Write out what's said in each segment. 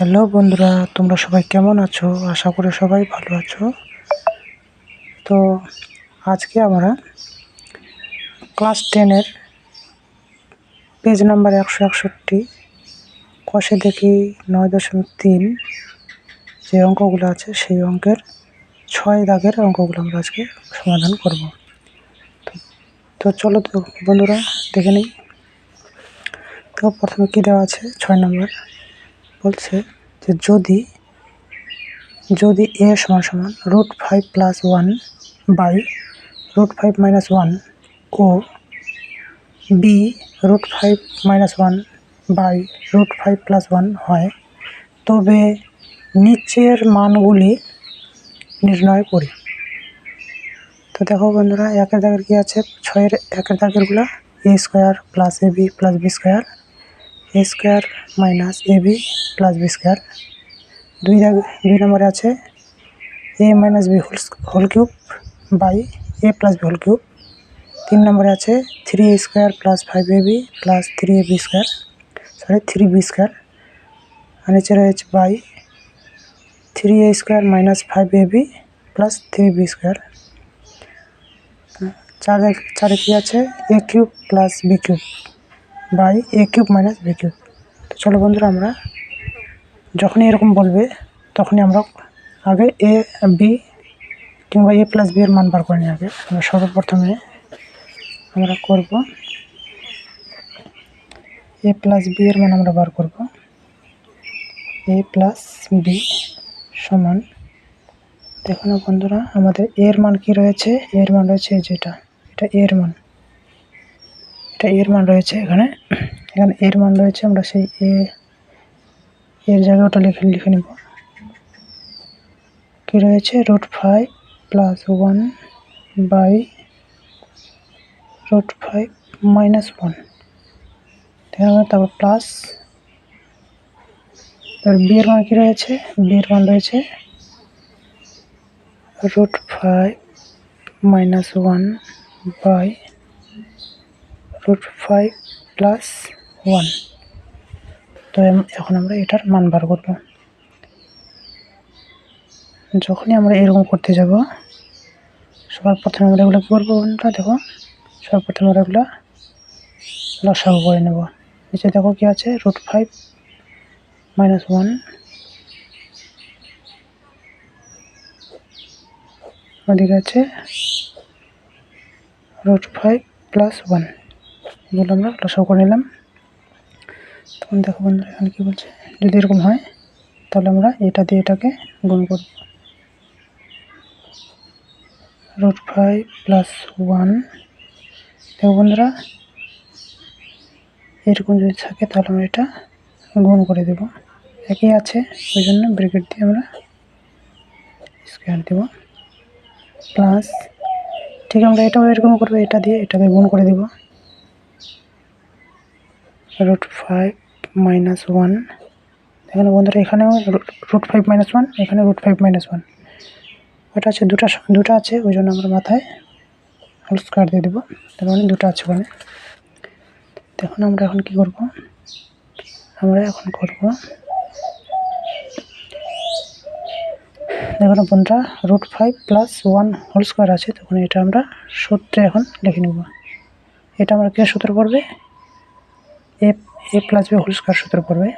Hello বন্ধুরা, তোমরা সবাই কেমন আছো? আশা করি সবাই ভালো আছো। তো আজকে আমরা ক্লাস 10-এর পেজ নাম্বার 161 কষে দেখি 9.3 যে অঙ্কগুলো আছে সেই অঙ্কের 6 দাগের অঙ্কগুলো আমরা আজকে সমাধান করব। তো চলো তো বন্ধুরা দেখে নিই। তো প্রথমে কী দেওয়া আছে? 6 নম্বর বলছে যে যদি a সমান √5 + 1 বাই √5 - 1 ও b √5 - 1 বাই √5 + 1 হয়, তবে নিচের মানগুলি নির্ণয় করি। তো দেখো বন্ধুরা, একের দাগের কি আছে? 6-এর একের দাগেরগুলো a² + ab + b² a² - ab + b²। 2 নম্বরে আছে a - b whole cube by a + b whole cube. 3 নম্বরে আছে 3a² + 5ab + 3b²। আর নিচে রয়েছে বাই 3a² - 5ab + 3b²। 4-এ কি আছে? a³ + b³ by a³ - b³। তো চলো বন্ধুরা, আমরা যখনই এরকম বলবে তখনই আমরা আগে a b কিংবা a + b এর মান বার করে নিই। আগে আমরা সর্বপ্রথমে আমরা করব a + b এর মান আমরা বার করব। a + b সমান, দেখো না বন্ধুরা, আমাদের এর মান কি রয়েছে? এর মান রয়েছে যেটা, এটা এর মান, এটা এর মান রয়েছে এখানে এর মান রয়েছে। আমরা সেই এর জায়গায় ওটা লিখে নিব। কি রয়েছে? √5 + 1 বাই √5 - 1, তারপর প্লাস বি এর মান কি রয়েছে? বি এর মান রয়েছে √5 - 1 বাই √5 + 1। তো এখন আমরা এটার মান বার করব। যখনই আমরা এরকম করতে যাব, সবার প্রথমে আমরা এগুলো কী করবো বন্ধুরা? দেখো, সবার প্রথমে আমরা এগুলো লসাগু করে নেব। নিচে দেখো কি আছে? √5 - 1, ওদিকে আছে √5 + 1। এগুলো আমরা লসাগু করে নিলাম। তখন দেখো বন্ধুরা, এখানে কী বলছে? যদি এরকম হয় তাহলে আমরা এটা দিয়ে এটাকে গুণ করব। √5 + 1, দেখো বন্ধুরা, এরকম যদি থাকে তাহলে আমরা এটা গুণ করে দেব। একই আছে, ওই জন্য ব্র্যাকেট দিয়ে আমরা স্কয়ার দেব। প্লাস, ঠিক আমরা এটাও এরকম করবো, এটা দিয়ে এটাকে গুণ করে দেব। √5 - 1, এখানে বন্ধুরা এখানেও √5 - 1, এখানে √5 - 1, ওটা আছে দুটো আছে, ওই জন্য আমরা মাথায় হোল স্কয়ার দিয়ে দেবো। তার মানে দুটো আছে ওখানে। দেখুন আমরা এখন কি করব? আমরা এখন করব, দেখুন বন্ধুরা, √5 + 1 হোল স্কয়ার আছে, তখন এটা আমরা সূত্রে এখন লিখে নেব। এটা আমরা কে সূত্র পড়বে? a + b হোল স্কয়ার সূত্র পড়বে।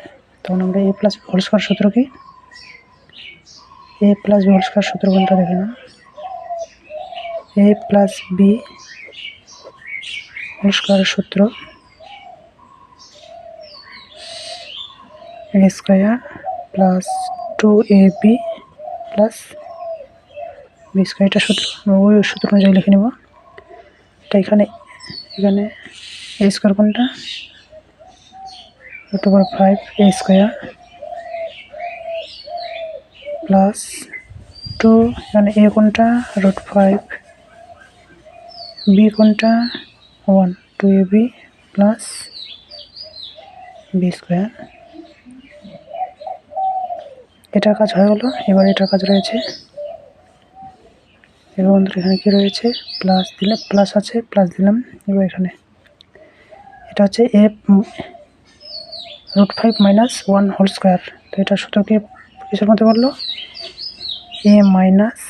তখন আমরা a + b হোল স্কয়ার সূত্র কি? a + b হোল স্কয়ার সূত্র কোনটা দেখে না? a + b হোল স্কয়ারের সূত্র a² + 2ab + b²। এটা সূত্র, ওই সূত্র অনুযায়ী লিখে নেব। এটা এখানে a² কোনটা? √5 a² প্লাস 2, এখানে a কোনটা? √5, b কোনটা? 1, 2ab প্লাস b²। এটার কাজ হয়ে গেল। এবার এটার কাজ রয়েছে, এবার বন্ধুরা এখানে কি রয়েছে? প্লাস দিলে, প্লাস আছে, প্লাস দিলাম। এবার এখানে এটা হচ্ছে √5 মাইনাস 1 হোল স্কোয়ার। তো এটা সূত্র কি কিসের মধ্যে বললো? a minus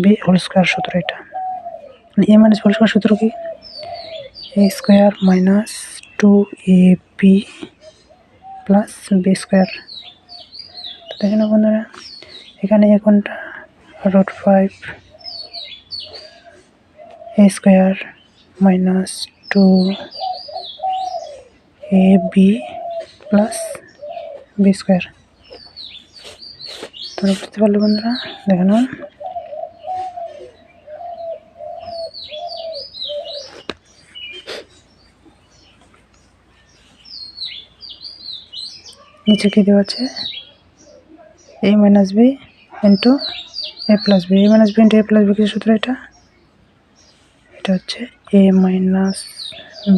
B whole square সূত্র। এটা a মাইনাস হোল স্কোয়ার সূত্র কি? a square minus 2ab plus B square. তো দেখে না বন্ধুরা, এখানে এখনটা √5 a square minus 2ab plus B square. তোমরা বুঝতে পারলে বন্ধুরা? দেখে নাও, নিচে কি দেওয়া আছে? a minus B into a plus B. a minus B into a plus B কিছু সূত্র। এটা হচ্ছে a minus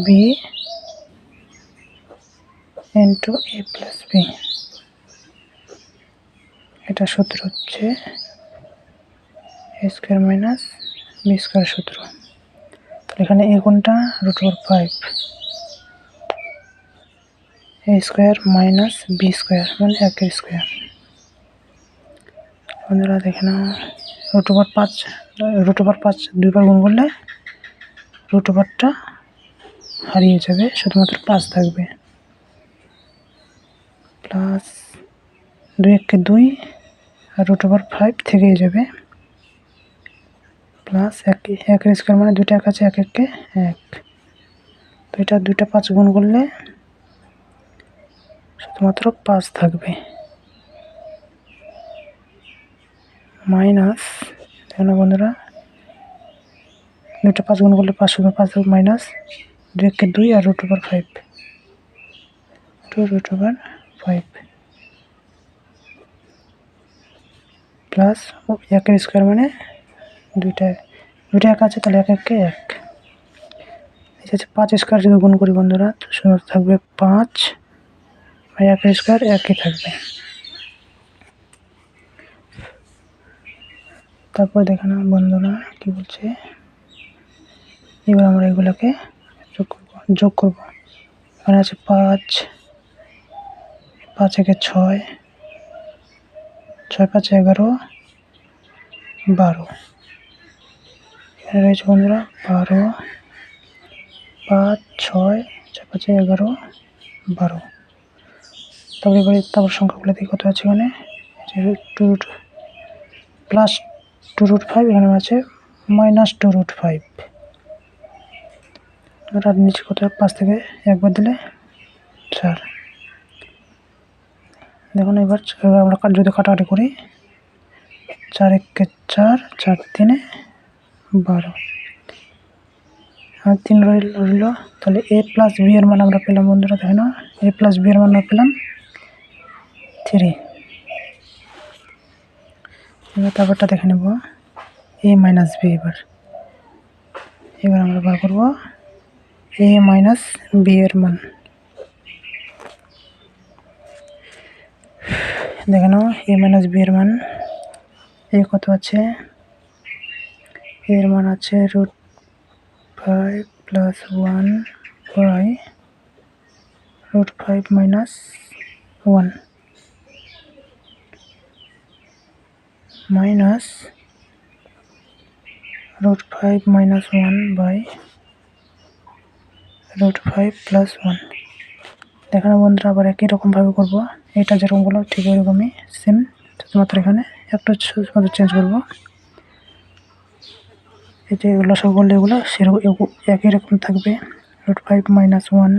B into a plus B. এটা সূত্র হচ্ছে a square minus B square সূত্র। এখানে a কোনটা? √5 a square minus B square মানে 1 স্কোয়ার। বন্ধুরা দেখে নাও, √5 দুইবার গুণ করলে √5টা হারিয়ে যাবে, শুধুমাত্র 5 থাকবে। প্লাস 2 1 2 আর √5 থেকেই যাবে। প্লাস 1 স্কোয়ার মানে 2টা 1 আছে, 1 1 1। তো এটা 2টা 5 গুণ করলে শুধুমাত্র 5 থাকবে। মাইনাস, দেখো না বন্ধুরা, 2টা 5 গুণ করলে 5 হবে, 5 মাইনাস 2 1 2 আর √5 √5 প্লাস 1 স্কোয়ার মানে 2টা 1 আছে, তাহলে 1 1 1। এটা হচ্ছে 5 স্কোয়ার যদি গুণ করি বন্ধুরা, তো শুধু থাকবে 5 আর 1 স্কোয়ার 1ই থাকবে। তারপর দেখে না বন্ধুরা কি বলছে, এবার আমরা এগুলোকে যোগ করব। এখানে আছে 5 5 1 6 6 5 11 12। এখানে রয়েছে বন্ধুরা 12 5 6 6 5 11 12। তারপর সংখ্যাগুলো দিয়ে কত আছে? এখানে 2 প্লাস 2√5, এখানে আছে মাইনাস 2√5। আর নিচে কত? 5 থেকে একবার দিলে 4। দেখুন এবার আমরা যদি কাটাকাটি করি, 4 1 4 4 3 12 আর 3 রইল। তাহলে a প্লাস বি এর মান আমরা পেলাম বন্ধুরা। দেখে না, a প্লাস বি এর মান আমরা পেলাম 3। এবার তারপরটা দেখে নেব a মাইনাস বি। এবার আমরা বার করব a মাইনাস বি এর মান। দেখে নাও, a মাইনাস বি এর মান কত আছে? এর মান আছে √5 plus 1 by √5 minus 1 minus √5 minus 1 by √5 plus 1। দেখো না বন্ধুরা, আবার একই রকমভাবে করব। এটা যেরকম বলো ঠিক ওইরকমই সেম, শুধুমাত্র এখানে একটা শুধুমাত্র চেঞ্জ করবো। এই যে লসাগু করলে এগুলো সেরকম একই রকম থাকবে। √5 মাইনাস 1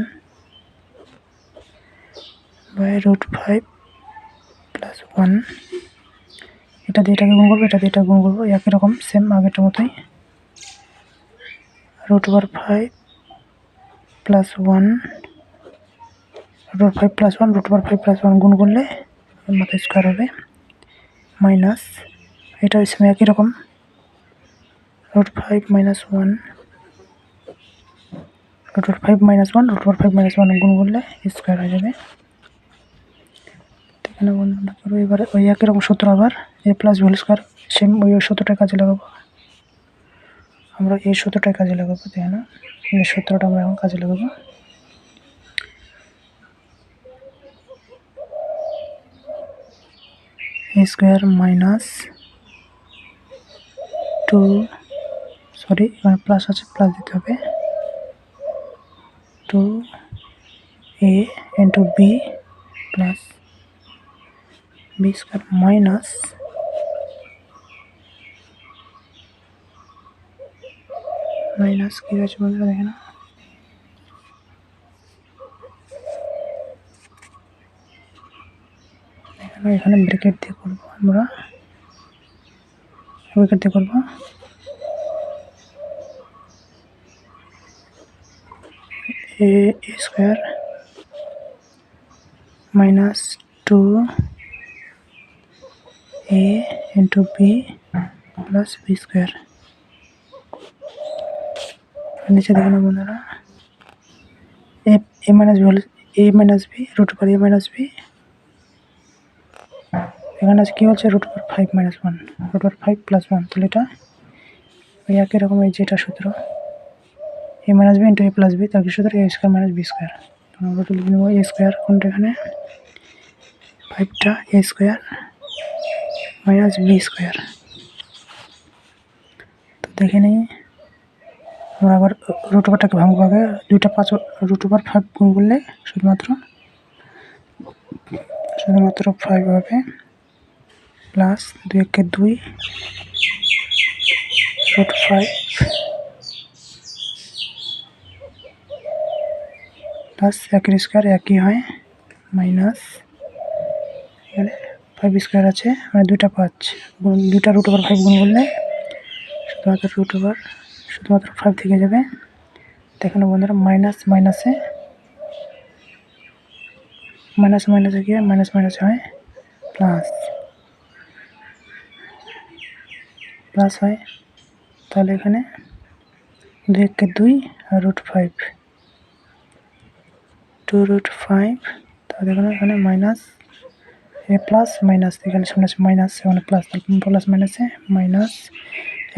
বাই √5 প্লাস 1। এটা দিয়ে এটাকে গুণ করবো, এটা দিয়ে এটা গুণ করবো, একই রকম সেম আগেরটার মতোই। √5 প্লাস 1 √5 প্লাস 1 √5 প্লাস 1 গুণ করলে মাথায় স্কোয়ার হবে, মাইনাস এটা সেম একই রকম √5 মাইনাস 1 √5 মাইনাস 1 √5 মাইনাস 1 গুণ করলে স্কোয়ার হয়ে যাবে। এখানে বন্ধুরা করবো এবার ওই একই রকম সূত্র, আবার a plus B whole square same ওই সূত্রটাই কাজে লাগাবো। আমরা এই সূত্রটাই কাজে লাগাবো। দেখেন এই সূত্রটা আমরা এখন কাজে লাগাবো। এ স্কোয়ার মাইনাস 2, সরি এখানে প্লাস আছে, প্লাস দিতে হবে, 2a into B plus B square minus কি রয়েছে বন্ধুরা দেখে না, এখানে ব্র্যাকেট দিয়ে করবো আমরা, ব্র্যাকেট দিয়ে করবো a square minus 2a into B plus B square. নিচে দেখে না বন্ধুরা, এ মাইনাস বি হলে a minus b root over a minus b, এখানে আছে কি হচ্ছে root over 5 minus 1, root over 5 plus 1, তাহলে এটা ওই একই রকম এই যেটা সূত্র a minus B into a plus b, তার কি সূত্র a square minus B square. আমরা তো লিখে নেব এ স্কোয়ার, কোনটা এখানে 5টা এ স্কোয়ার মাইনাস বি স্কোয়ার। তো দেখে নিই আমরা আবার রুট ওভারটাকে ভাঙবো আগে, দুইটা 5 রুট ওভার 5 গুণ করলে শুধুমাত্র 5 হবে, প্লাস 2 একে 2 রুট 5 প্লাস 1 স্কোয়ার একই হয়, মাইনাস এখানে 5 স্কোয়ার আছে মানে দুইটা 5 দুইটা রুট ওভার 5 গুণ করলে শুধুমাত্র 5 থেকে যাবে। দেখেন বন্ধুরা মাইনাস মাইনাসে কি হয়, মাইনাস হয় প্লাস হয়, তাহলে এখানে 2 একে 2 আর রুট 5 2 রুট 5, তাহলে এখানে মাইনাস এ প্লাস মাইনাস, এখানে সামনে আছে মাইনাস, এখানে প্লাস, প্লাস মাইনাসে মাইনাস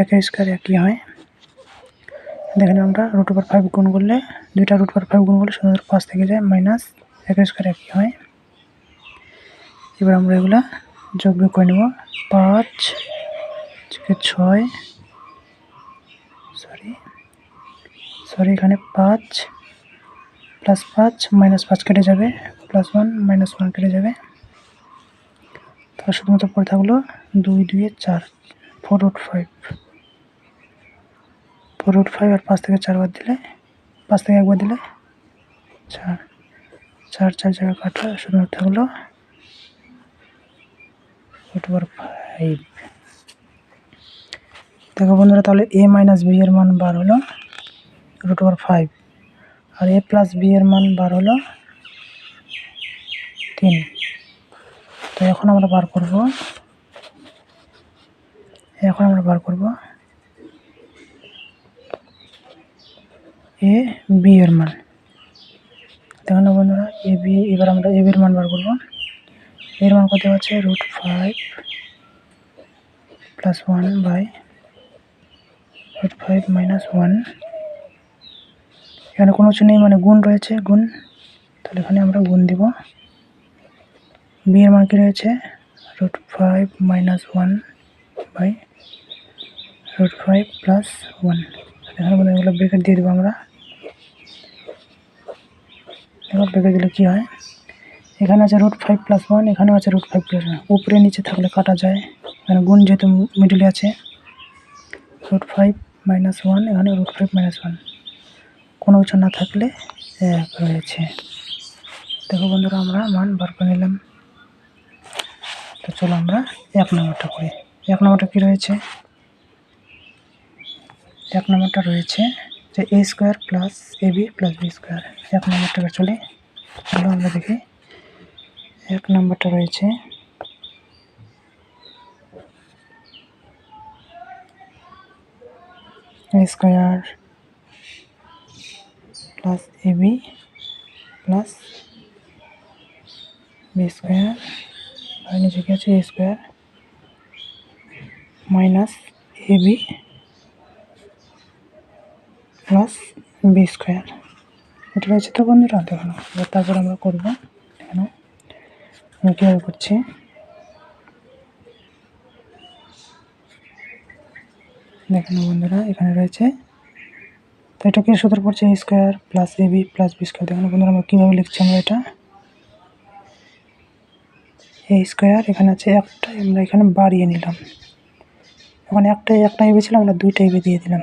1 স্কোয়ার একই হয়। দেখেন আমরা রুট ওভার 5 গুণ করলে দুইটা রুট ওভার 5 গুণ করলে শুধুমাত্র 5 থেকে যায়, মাইনাস 1 স্কোয়ার একই হয়। এবার আমরা এগুলা যোগ বিয়োগ করে নেব, 5 থেকে 6 সরি এখানে 5 প্লাস 5 মাইনাস 5 কেটে যাবে, প্লাস 1 মাইনাস 1 কেটে যাবে, তাহলে শুধুমাত্র পরে থাকলো 2 2 4 4 রুট 5 আর 5 থেকে 4 বার দিলে 5 থেকে একবার দিলে 4 জায়গা কাটা, শুধুমাত্র থাকলো রুট ওভার 5। দেখো বন্ধুরা তাহলে এ মাইনাস বি এর মান বার হলো রুট ওভার 5, আর এ প্লাস বি এর মান বার হলো 3। তো এখন আমরা বার করব এ বি এর মান। দেখুন বন্ধুরা এ বি, এবার আমরা এ বির মান বার করব। এর মান কত আছে root 5 plus 1 by root 5 minus 1, এখানে কোনো কিছু নেই মানে গুণ রয়েছে, গুণ, তাহলে এখানে আমরা গুণ দিব। বি এর মান কি রয়েছে root 5 minus 1 by root 5 plus 1, এখানে বলে এগুলো ব্রেকেট দিয়ে দেবো আমরা। এবার ব্রেকেট দিলে কী হয়, এখানে আছে রুট 5 প্লাস 1, এখানেও আছে রুট 5 প্লাস 1, উপরে নিচে থাকলে কাটা যায়, এখানে গুণ যেহেতু মিডলে আছে রুট 5 মাইনাস 1, এখানে রুট 5 মাইনাস 1, কোনো কিছু না থাকলে 1 রয়েছে। দেখো বন্ধুরা আমরা মান বার করে নিলাম। তো চলো আমরা 1 নম্বরটা করি। 1 নম্বরটা কী রয়েছে, 1 নম্বরটা রয়েছে যে এ square plus A B plus B square. 1 নম্বরটাকে চলো আমরা দেখি। 1 নম্বরটা রয়েছে এ square plus A B plus B square, আর নিচে কি আছে এ square minus A B plus B square. এটা রয়েছে তো বন্ধুরা, দেখুন তারপর আমরা করবো, দেখুন আমি কীভাবে করছি। দেখেন বন্ধুরা এখানে রয়েছে, তো এটা কি সূত্র পড়ছে a square plus ab plus b square. দেখেন বন্ধুরা আমরা কীভাবে লিখছি, আমরা এটা a স্কোয়ার এখানে আছে একটা, আমরা এখানে বাড়িয়ে নিলাম, ওখানে একটা ab ছিল, আমরা দুইটা ab দিয়ে দিলাম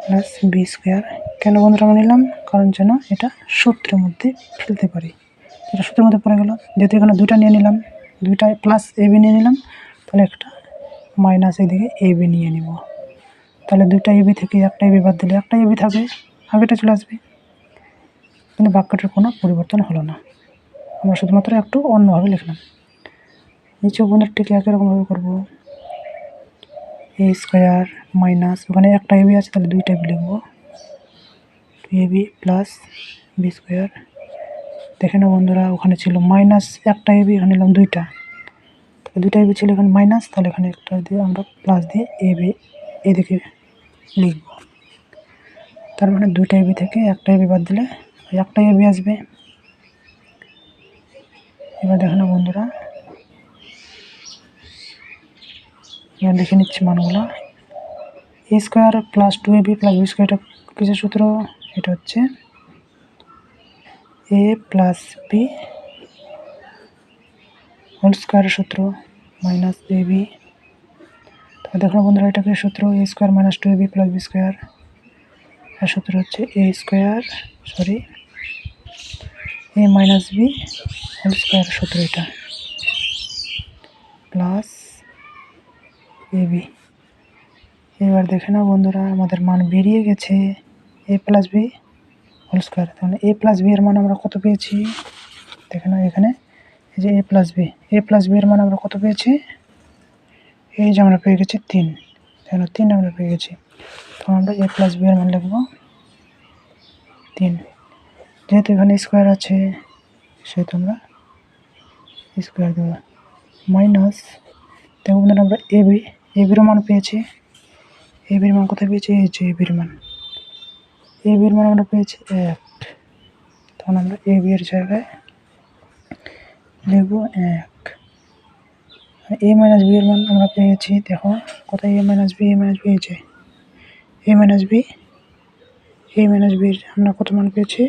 প্লাস b স্কোয়ার। কেন বন্ধুরা আমরা নিলাম, কারণ যেন এটা সূত্রের মধ্যে ফেলতে পারি, এটা সূত্রের মধ্যে পড়ে গেল। যেহেতু এখানে দুইটা নিয়ে নিলাম, দুইটা প্লাস ab নিয়ে নিলাম, তাহলে একটা মাইনাস এদিকে ab নিয়ে নিব, তাহলে দুইটা ab থেকে একটা ab বাদ দিলে একটা ab থাকবে, আগেটা চলে আসবে, কিন্তু বাক্যটার কোনো পরিবর্তন হলো না, আমরা শুধুমাত্র একটু অন্যভাবে লিখলাম। নিচেও বন্ধুরা ঠিক একই রকমভাবে করবো, a স্কোয়ার মাইনাস ওখানে একটা ab আছে, তাহলে দুইটা ab লিখবো, ab প্লাস b স্কোয়ার। দেখে না বন্ধুরা ওখানে ছিল মাইনাস একটা ab, এখানে নিলাম দুইটা, তাহলে দুইটা ab ছিল এখানে মাইনাস, তাহলে এখানে একটা দিয়ে আমরা প্লাস দিয়ে ab এদিকে লিখব, তার মানে দুইটা ab থেকে একটা ab বাদ দিলে একটা ab আসবে। এবার দেখো না বন্ধুরা, এবার লিখে নিচ্ছি মানগুলো, a square plus 2ab plus b square, এটা কিসের সূত্র, এটা হচ্ছে a প্লাস b হোল স্কোয়ারের সূত্র মাইনাস ab। তাহলে দেখো বন্ধুরা এটা কি সূত্র, a square minus 2ab plus b square, এর সূত্র হচ্ছে a মাইনাস b হোল স্কোয়ারের সূত্র, এটা প্লাস ab। এবার দেখে না বন্ধুরা আমাদের মান বেরিয়ে গেছে a plus b whole square, তাহলে a প্লাস b এর মান আমরা কত পেয়েছি, দেখে না এখানে এই যে a প্লাস b এর মান আমরা কত পেয়েছি, এই যে আমরা পেয়ে গেছি 3, তাহলে 3 আমরা পেয়ে গেছি, তখন আমরা a প্লাস b এর মান লিখব 3, যেহেতু এখানে স্কোয়ার আছে সেহেতু আমরা স্কোয়ার দেবো, মাইনাস দেখো বন্ধুরা আমরা ab এর মান পেয়েছি, ab এর মান কোথায় পেয়েছি, এই যে ab এর মান আমরা পেয়েছি 1, তখন আমরা ab এর জায়গায় লিখব 1। a মাইনাস b এর মান আমরা পেয়েছি, দেখো কোথায় a মাইনাস b এই যে a মাইনাস b এর আমরা কত মান পেয়েছি,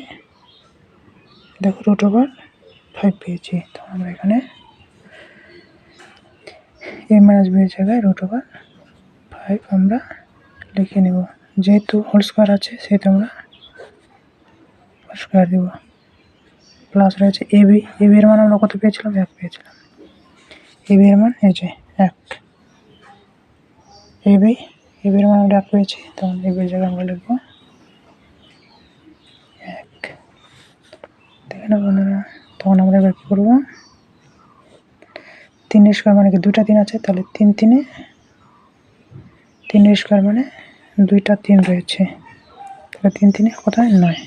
দেখো √5 পেয়েছি, তখন আমরা এখানে a মাইনাস b এর জায়গায় √5 আমরা লিখে নেব, যেহেতু হোল স্কোয়ার আছে সেহেতু আমরা হোল স্কোয়ার দেব, প্লাস রয়েছে ab এর মান আমরা কত পেয়েছিলাম, 1 পেয়েছিলাম, ab এর মান এই যে 1, ab এর মান আমরা 1 পেয়েছি, তখন ab এর জায়গায় আমরা লিখব 1। দেখে না বন্ধুরা, তখন আমরা এবার কী করবো, 3 স্কোয়ার মানে কি দুইটা 3 আছে, তাহলে 3 স্কোয়ার মানে দুইটা 3 রয়েছে, তাহলে 3 কোথায় 9,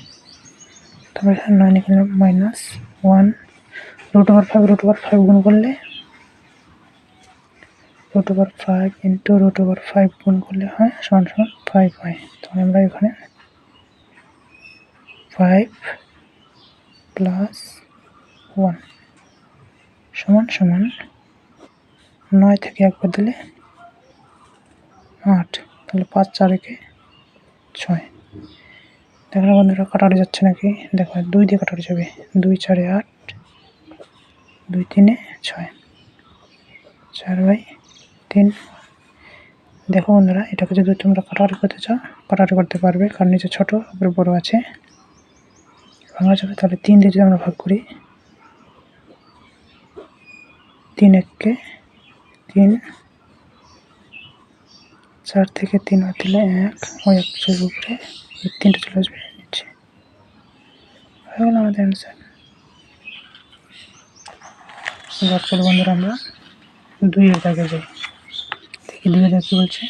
তারপরে এখানে 9 এখানে মাইনাস 1 √5 গুণ করলে √5 ইন্টু √5 গুণ করলে হয় সমান 5 হয়, তখন আমরা এখানে 5 প্লাস 1 সমান 9 থেকে 1 বাদ দিলে 8, তাহলে 5 4 একে 6। দেখো বন্ধুরা কাটারি যাচ্ছে নাকি, দেখো 2 দিয়ে কাটারি যাবে, 2 4 8, 2 3 6, 4/3। দেখো বন্ধুরা এটাকে যদি তোমরা কাটারি করতে চাও কাটারি করতে পারবে, কারণ নিচে ছোট উপরে বড় আছে, ভাঙা যাবে। তাহলে 3 দিয়ে যদি আমরা ভাগ করি, 3 1 3, 4 থেকে 3 বাদ দিলে 1, ওই 1 উপরে 3টা চলে আসবে নিচে, হয়ে গেল আমাদের অ্যান্সার। এবার চলো বন্ধুরা আমরা 2 এর দাগে যাই, দেখি 2 এর দাগে কী বলছে,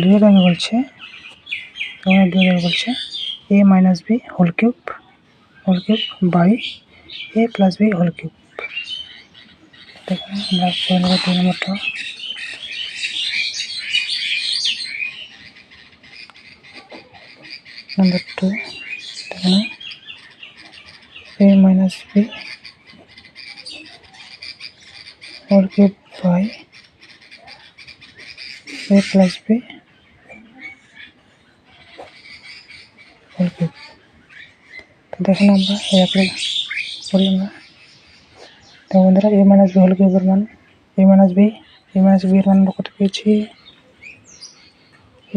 2 এর দাগে বলছে a minus b whole cube by a plus b whole cube. দেখুন আমরা করে নেব 2 নম্বরটা, নাম্বার 2, দেখুন a minus b whole cube by A plus B whole cube. তো দেখুন আমরা এরকম করি আমরা। তো বন্ধুরা এ মাইনাস বি হোল কিউবের মান এ মাইনাস বি এর মান আমরা কত পেয়েছি?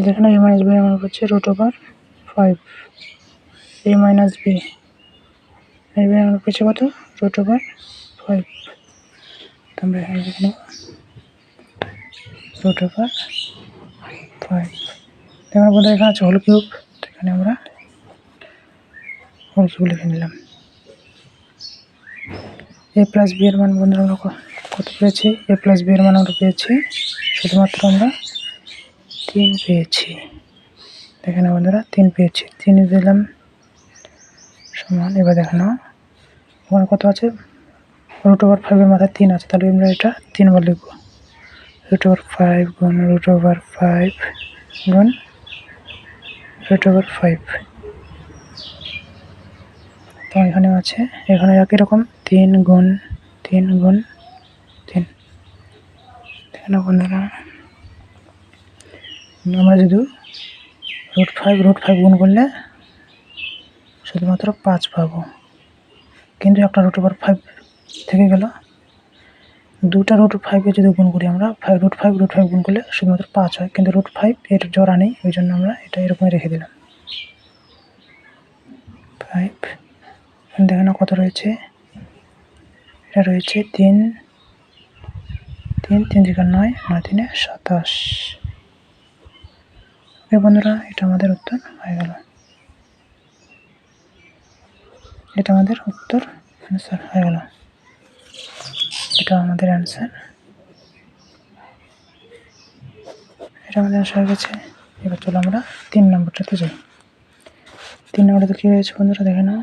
যেখানে এ মাইনাস বি এর মান হচ্ছে √5 এ মাইনাস বি এর মান পেয়েছি কত? √5। তো আমরা এখানে লিখে নেব √5। দেখুন বন্ধুরা এখানে আছে হোল কিউব, তো এখানে আমরা হোল কিউব লিখে নিলাম। এ প্লাস বি এর মান বন্ধুরা আমরা কত পেয়েছি? এ প্লাস বি এর মান আমরা পেয়েছি শুধুমাত্র আমরা 3 পেয়েছি। দেখেন বন্ধুরা 3 পেয়েছি, 3 দিলাম সমান। এবার দেখেন ওখানে কত আছে? √5 এর মাথায় 3 আছে, তাহলে আমরা এটা 3 বার লিখব। √5 গুণ √5 গুণ √5। তো এখানে আছে, এখানে একই রকম 3 গুণ 3 গুণ 3। দেখেন বন্ধুরা আমরা যদি √5 গুণ করলে শুধুমাত্র 5 পাবো, কিন্তু একটা √5 থেকে গেল। দুটা √5 যদি গুণ করি আমরা √5 গুণ করলে শুধুমাত্র 5 হয়, কিন্তু √5 এর জোড়া নেই, ওই জন্য আমরা এটা এরকমই রেখে দিলাম 5। দেখেন কত রয়েছে? এটা রয়েছে 3 3 3 9 9 3 27। বন্ধুরা এটা আমাদের উত্তর হয়ে গেল, এটা আমাদের উত্তর অ্যান্সার হয়ে গেল, এটা আমাদের অ্যান্সার, এটা আমাদের অ্যান্সার হয়ে গেছে। এবার চলো আমরা 3 নম্বরটাতে যাই। 3 নম্বরটাতে কী হয়েছে বন্ধুরা দেখে নাও।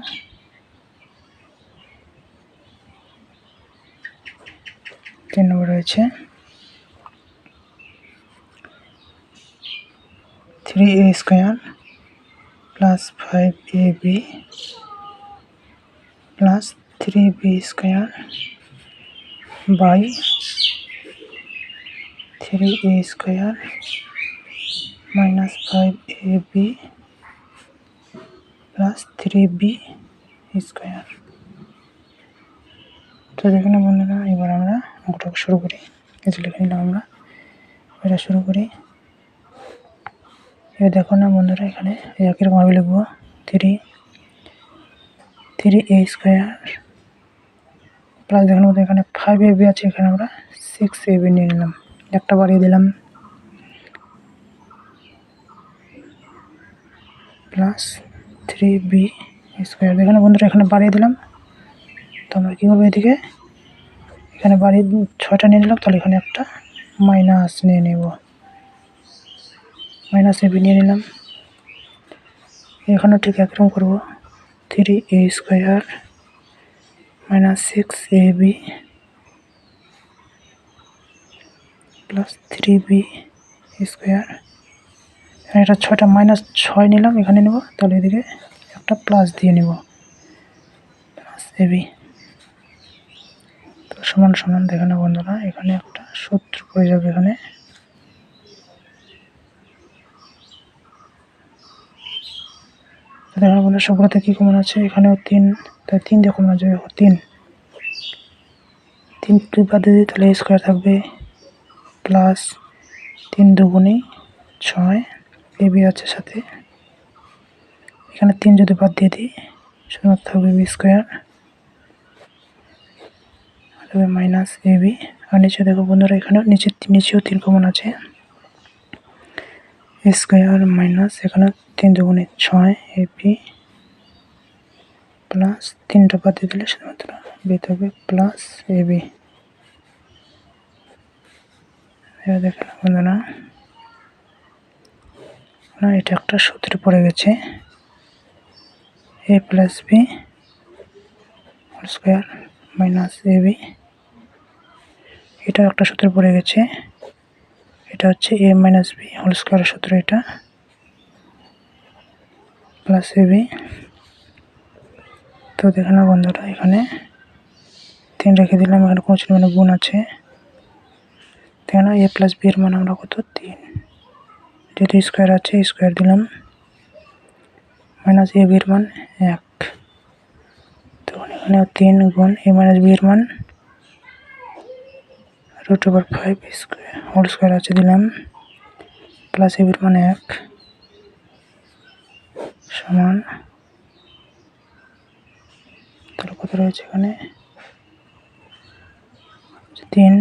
3 নম্বর রয়েছে 3a² plus 5ab plus 3b² by 3a² minus 5ab plus 3b²। তো দেখে না বন্ধুরা, এবার আমরা অঙ্কটা শুরু করি। এই যে লিখে নিলাম আমরা, এটা শুরু করি। এবার দেখো না বন্ধুরা, এখানে একই রকমভাবে লিখবো 3a² প্লাস দেখুন এখানে 5ab আছে, এখানে আমরা 6ab নিয়ে নিলাম, একটা বাড়িয়ে দিলাম, প্লাস 3b²। দেখুন বন্ধুরা এখানে বাড়িয়ে দিলাম, তো আমরা কী করবো এদিকে এখানে বাড়িয়ে 6টা নিয়ে নিলাম, তাহলে এখানে একটা মাইনাস নিয়ে নেব, -ab নিয়ে নিলাম। এখানেও ঠিক একরকম করবো 3a² minus 6ab plus 3b²। এখানে এটা 6টা -6 নিলাম, এখানে নেব, তাহলে এদিকে একটা প্লাস দিয়ে নেব, প্লাস ab। তো সমান সমান দেখে না বন্ধুরা, এখানে একটা সূত্র পড়ে যাবে। এখানে দেখেন বন্ধুরা সবগুলোতে কী কমন আছে? এখানেও 3, তাই 3 দিয়ে কমন যাবে 3 বাদ দিয়ে দিই, তাহলে a² থাকবে প্লাস 3 দুগুণে 6 ab আছে সাথে, এখানে 3 যদি বাদ দিয়ে দিই শুধুমাত্র থাকবে b² তবে মাইনাস ab। আর নিচে দেখো বন্ধুরা, এখানেও নিচেও 3 কমন আছে, a² মাইনাস এখানে 3 দুগুণে 6 ab প্লাস 3টা বাদ দিয়ে দিলে শুধুমাত্র b থাকবে প্লাস ab। এবার দেখেন বন্ধুরা, এটা একটা সূত্রে পড়ে গেছে, a plus b whole square minus ab। এটা একটা সূত্রে পড়ে গেছে, এটা হচ্ছে a মাইনাস b হোল স্কোয়ারের সূত্র, এটা প্লাস ab। তো দেখে না বন্ধুরা, এখানে 3 রেখে দিলাম, এখানে কোনো ছিল মানে গুণ আছে, দেখে না a প্লাস b এর মান আমরা কত 3। যেহেতু স্কোয়ার আছে স্কোয়ার দিলাম, মাইনাস এ বির মান 1, তখন এখানে 3 গুণ এ মাইনাস বি এর মান √5 স্কোয়ার হোল স্কোয়ার আছে দিলাম, প্লাস এ বির মান 1 সমান, তাহলে কত রয়েছে এখানে 3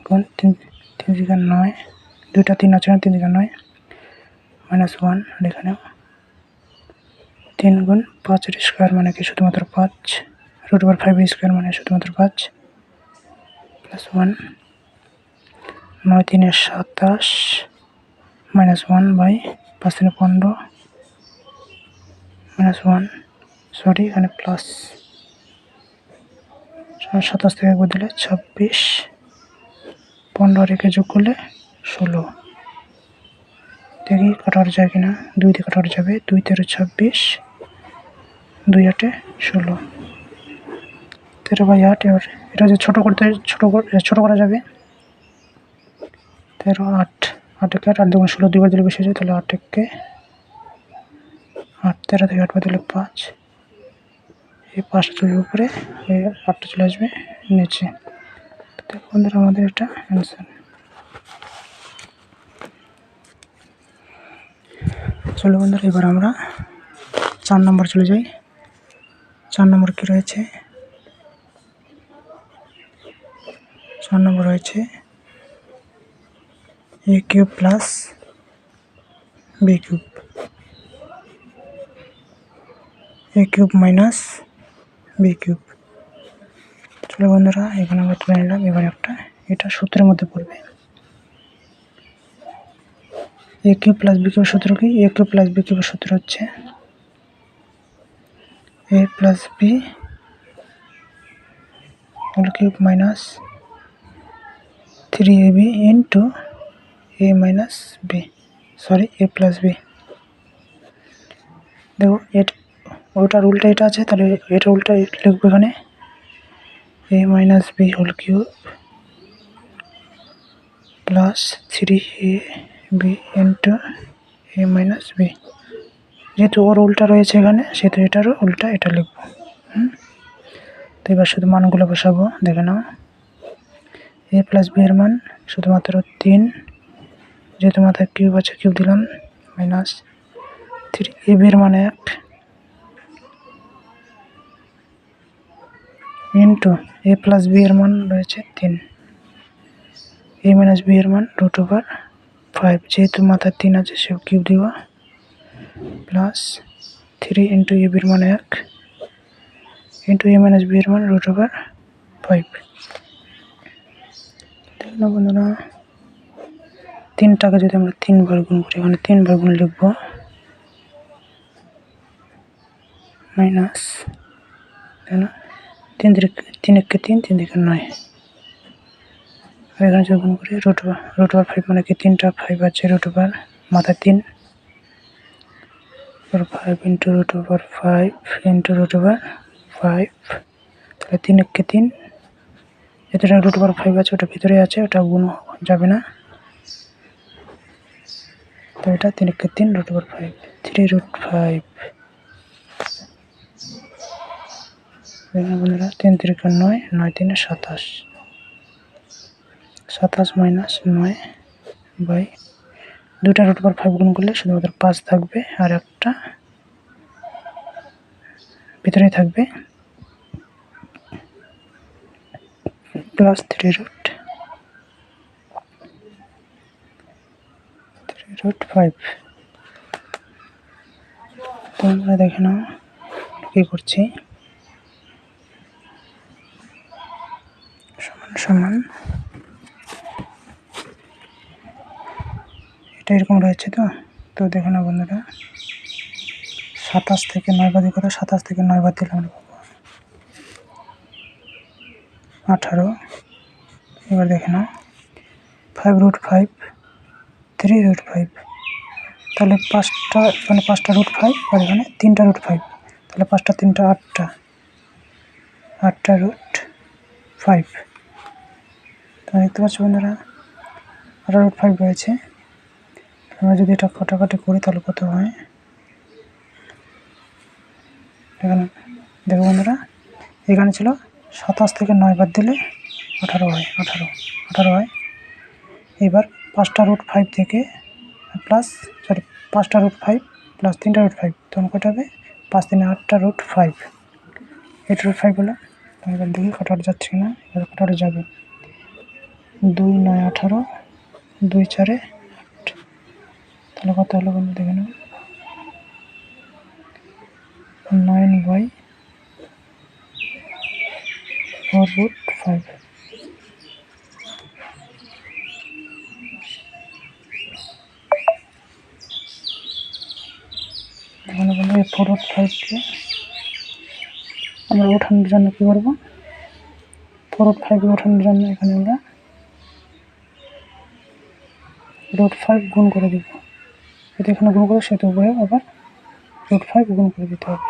গুণ 3 3 9, দুইটা 3 আছে না, 3 9 -1, আর এখানেও 3 গুণ 5 এর স্কোয়ার মানে কি শুধুমাত্র 5, √5 স্কোয়ার মানে শুধুমাত্র 5 প্লাস 1, 9 3 27 -1 বাই 5 3 15 -1, সরি এখানে প্লাস 27 থেকে একবার দিলে 26, 15 রেখে যোগ করলে 16, দেখি কাটার যায় কিনা, 2 দিয়ে কাটার যাবে, 2 13 26, 2 8 16, 13/8, এবার এটা যে ছোট করা যাবে, 13 8 8 কে 8 2 16 দুইবার দিলে বেশি হয়ে যায়, তাহলে 8 কে 8, 13 থেকে 8 বাদ দিলে 5, এই 5টা চলে উপরে, এই 8টা চলে আসবে নিচে। তো বন্ধুরা আমাদের এটা অ্যান্সার। চলো বন্ধুরা এবার আমরা 4 নম্বর চলে যাই। 4 নম্বর কি রয়েছে, 4 নম্বর রয়েছে a cube plus b cube, a cube minus b cube. চলো বন্ধুরা এখানে আমরা তুলে নিলাম, এবার একটা এটা সূত্রের মধ্যে পড়বে। a কিউব প্লাস b কিউবের সূত্র কি, a কিউব প্লাস b কিউবের সূত্র হচ্ছে a plus b whole cube minus 3ab into a minus b, sorry a plus b। দেখো ওটার উল্টা এটা আছে, তাহলে এটা উল্টা লিখবো এখানে a minus b whole cube plus 3ab into a minus b। যেহেতু ওর উল্টা রয়েছে এখানে, সেহেতু এটারও উল্টা এটা লিখবো। তো এবার শুধু মানগুলো বসাবো, দেখে নাও। a প্লাস b এর মান শুধুমাত্র 3, যেহেতু মাথায় কিউব আছে কিউব দিলাম, মাইনাস 3ab এর মান 1 ইন্টু a প্লাস b এর মান রয়েছে 3, a মাইনাস b এর মান √5, যেহেতু মাথায় 3 আছে সেও কিউব দিব, প্লাস 3 ইন্টু ab এর মান 1 ইন্টু a মাইনাস b এর মান √5। দেখলাম বন্ধুরা, 3টাকে যদি আমরা 3 বার গুণ করি, এখানে 3 বার গুণ লিখবো, মাইনাস 3 1 3 3 থেকে 9, আর এখানে যদি গুণ করি √5 মানে কি 3টা 5 আছে, √5 মাথায় 3, 5 ইন্টু √5 ইন্টু √5, তাহলে 3 1 3, যেটা √5 আছে ওটা ভিতরে আছে, ওটা গুণ যাবে না, তো এটা 3 1 3 √5 3√5। বন্ধুরা 3 3 9, 9 3 27, 27 মাইনাস 9 বাই 2টা √5 গুণ করলে শুধুমাত্র 5 থাকবে, আর একটা ভিতরেই থাকবে, প্লাস 3√5। তোমরা দেখে নাও কি করছি, সমান সমান এটা এরকম রয়েছে। তো দেখে নাও বন্ধুরা, 27 থেকে 9 বাদ করে, 27 থেকে 9 বাদ দিলে আমরা পাবো 18। এবার দেখে নাও 5√5 3√5, তাহলে 5টা মানে 5টা √5, আর এখানে 3টা √5, তাহলে 5টা 3টা 8টা 8টা √5। তো দেখতে পাচ্ছ বন্ধুরা 8টা √5 রয়েছে, আমরা যদি এটা কাটাকাটি করি তাহলে কত হয়, এখানে দেখো বন্ধুরা, এখানে ছিল 27 থেকে 9 বাদ দিলে 18 হয়, 18 হয়। এবার 5টা রুট 5 থেকে প্লাস 5টা রুট 5 প্লাস 3টা রুট 5 তখন কটা হবে, 5 3 8টা রুট 5, 8 রুট 5 হলো। এবার দেখি কাটার যাচ্ছে কিনা, এবার কাটার যাবে। 2 9 18, 2 4 8, তাহলে কত হলো বন্ধু দেখে নেব, 9/4 রুট 5। এখানে বলবো এই 4 রুট 5কে আমরা ওঠানোর জন্য কী করবো, 4 রুট 5কে ওঠানোর জন্য এখানে আমরা রুট 5 গুণ করে দিব। যদি এখানে গুণ করে সেটা উভয়ে আবার রুট 5 গুণ করে দিতে হবে।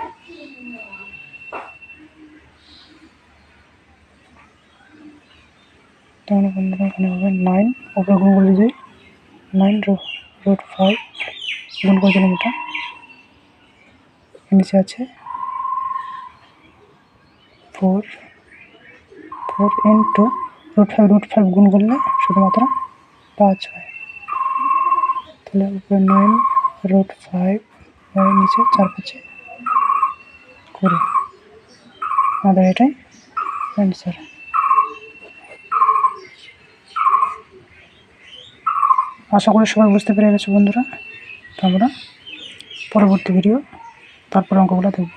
তাহলে বন্ধুরা এখানে হবে 9, উপরে গুণ করে দিই, 9 রুট 5 গুণ করে দিলাম, এটা নিচে আছে 4 ইন্টু রুট 5 গুণ করলে শুধুমাত্র 5 হয়। তাহলে উপরে 9 রুট 5 নিচে 4 5 20, আমাদের এটাই অ্যান্সার। আশা করি সবাই বুঝতে পেরে গেছে বন্ধুরা। তো আমরা পরবর্তী ভিডিও তারপর অঙ্কগুলো দেখব।